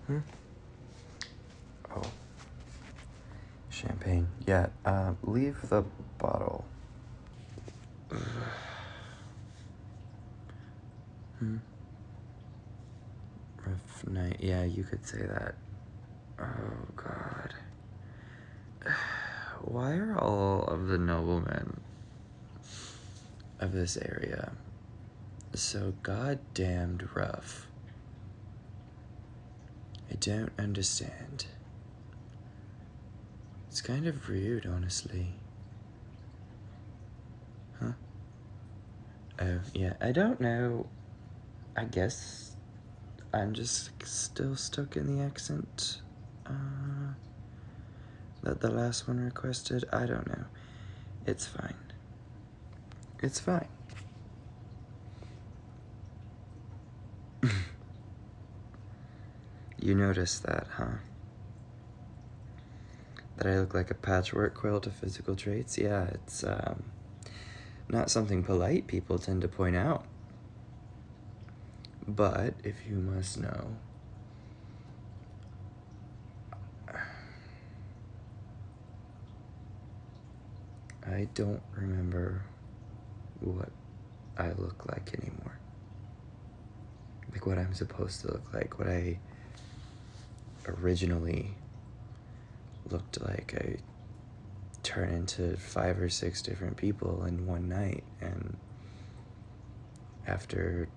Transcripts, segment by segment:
Hmm? Oh. Champagne. Yeah, leave the bottle. Rough night. Yeah, you could say that. Oh, God. Why are all of the noblemen of this area so goddamned rough? I don't understand. It's kind of rude, honestly. Huh? Oh, yeah, I don't know. I guess I'm just still stuck in the accent that the last one requested. I don't know. It's fine. It's fine. You noticed that, huh? That I look like a patchwork quilt of physical traits? Yeah, it's not something polite people tend to point out. But if you must know, I don't remember what I look like anymore. Like what I'm supposed to look like, what I originally looked like. I turn into 5 or 6 different people in one night, and after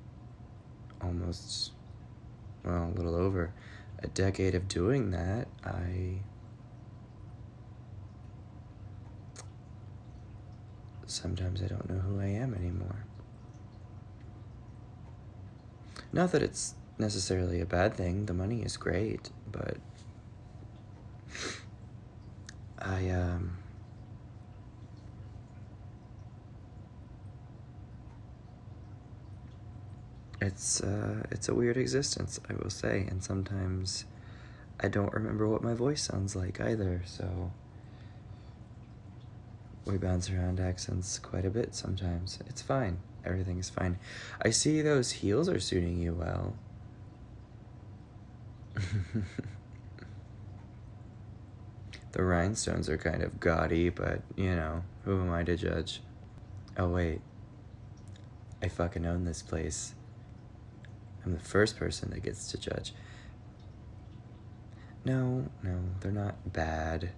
almost, well, a little over a decade of doing that, sometimes I don't know who I am anymore. Not that it's necessarily a bad thing, the money is great, but it's a weird existence, I will say, and sometimes I don't remember what my voice sounds like either, so we bounce around accents quite a bit sometimes. It's fine. Everything's fine. I see those heels are suiting you well. The rhinestones are kind of gaudy, but, you know, who am I to judge? Oh, wait. I fucking own this place. I'm the first person that gets to judge. No, they're not bad.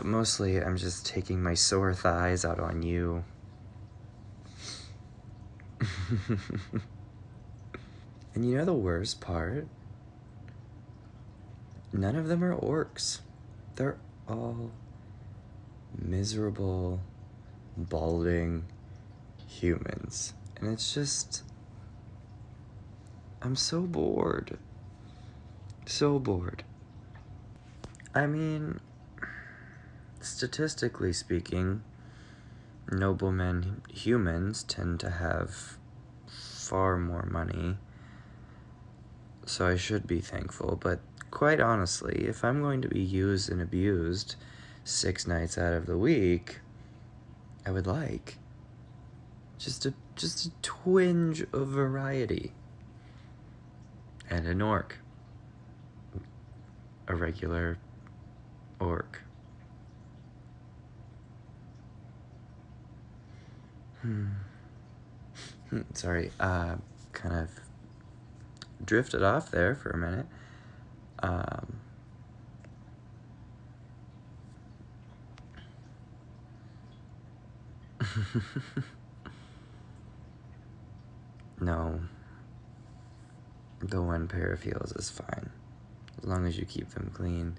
Mostly, I'm just taking my sore thighs out on you. And you know the worst part? None of them are orcs. They're all miserable, balding humans. And it's just... I'm so bored. So bored. I mean, statistically speaking, noblemen humans tend to have far more money, so I should be thankful, but quite honestly, if I'm going to be used and abused 6 nights out of the week, I would like just a twinge of variety. And an orc. A regular orc. Sorry, kind of drifted off there for a minute. No, the one pair of heels is fine, as long as you keep them clean.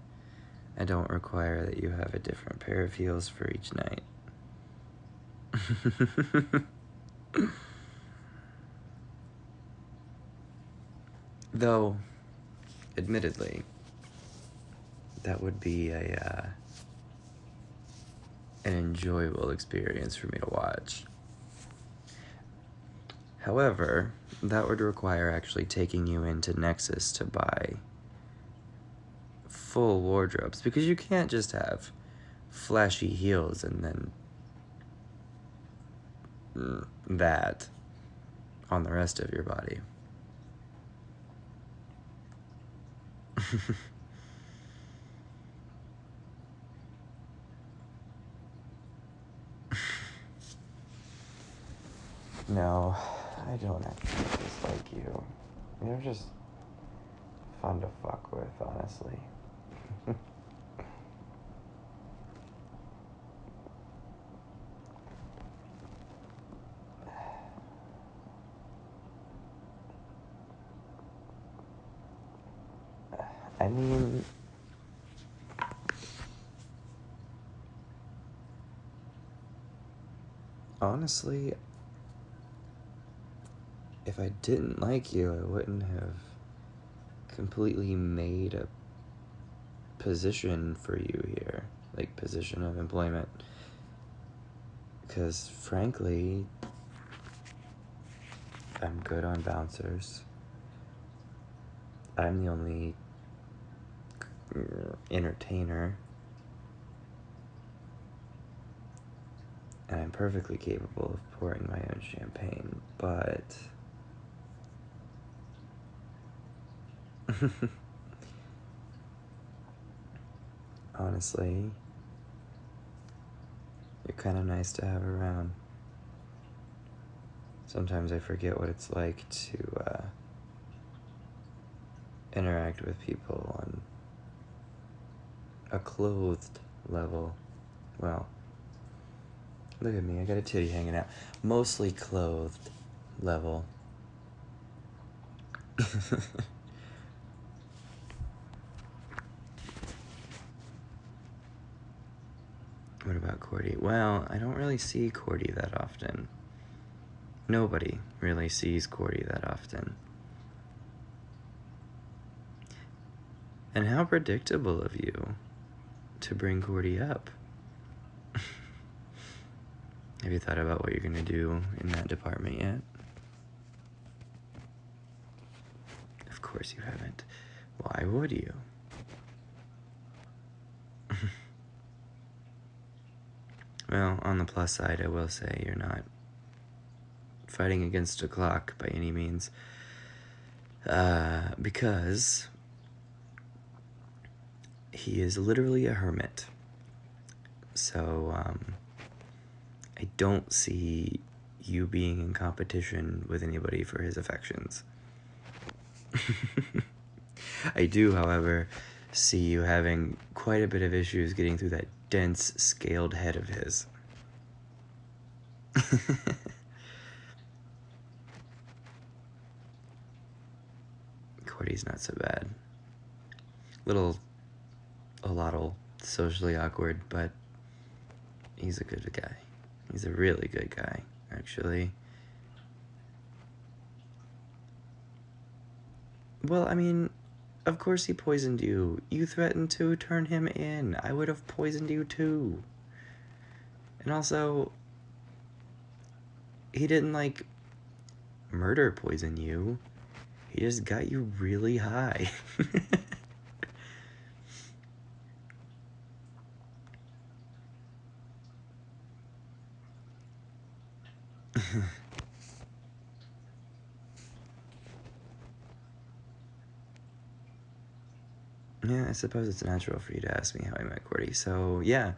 I don't require that you have a different pair of heels for each night. Though, admittedly, that would be an enjoyable experience for me to watch. However, that would require actually taking you into Nexus to buy full wardrobes, because you can't just have flashy heels and then that on the rest of your body. No, I don't actually dislike you. You're just fun to fuck with, honestly. I mean, honestly, if I didn't like you, I wouldn't have completely made a position for you here, like position of employment. Because frankly, I'm good on bouncers. I'm the only entertainer. And I'm perfectly capable of pouring my own champagne, but honestly, you're kind of nice to have around. Sometimes I forget what it's like to interact with people on a clothed level. Well, look at me, I got a titty hanging out. Mostly clothed level. What about Cordy? Well, I don't really see Cordy that often. Nobody really sees Cordy that often. And how predictable of you to bring Cordy up. Have you thought about what you're gonna do in that department yet? Of course you haven't. Why would you? Well, on the plus side, I will say you're not fighting against a clock by any means. Because he is literally a hermit. So, I don't see you being in competition with anybody for his affections. I do, however, see you having quite a bit of issues getting through that dense, scaled head of his. Cordy's not so bad. A lot socially awkward, but he's a good guy. He's a really good guy, actually. Well, I mean, of course he poisoned you. You threatened to turn him in. I would have poisoned you too. And also, he didn't, like, murder poison you. He just got you really high. Yeah, I suppose it's natural for you to ask me how I met Cordy. So, yeah.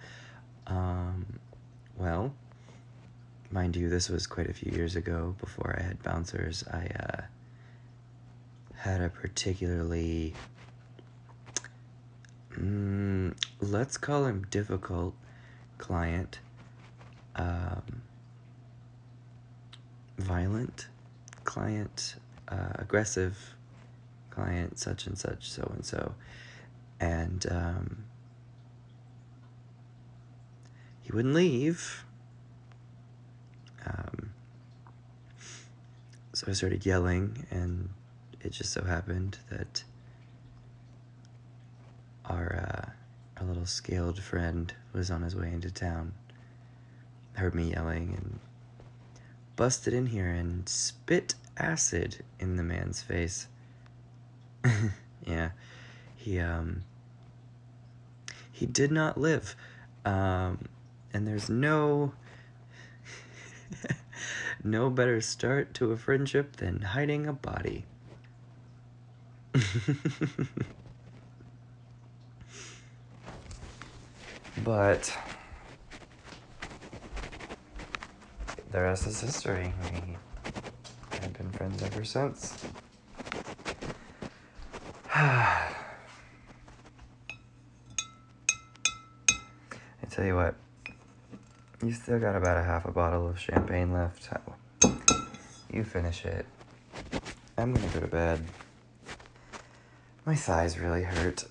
Well, mind you, this was quite a few years ago before I had bouncers. I had a particularly, let's call him difficult client. Violent client, aggressive client, such and such, so and so. And he wouldn't leave. So I started yelling, and it just so happened that our little scaled friend was on his way into town, heard me yelling, and busted in here and spit acid in the man's face. Yeah, he did not live, and there's no no better start to a friendship than hiding a body. But the rest is history. We have been friends ever since. I tell you what, you still got about a half a bottle of champagne left. You finish it. I'm gonna go to bed. My thighs really hurt.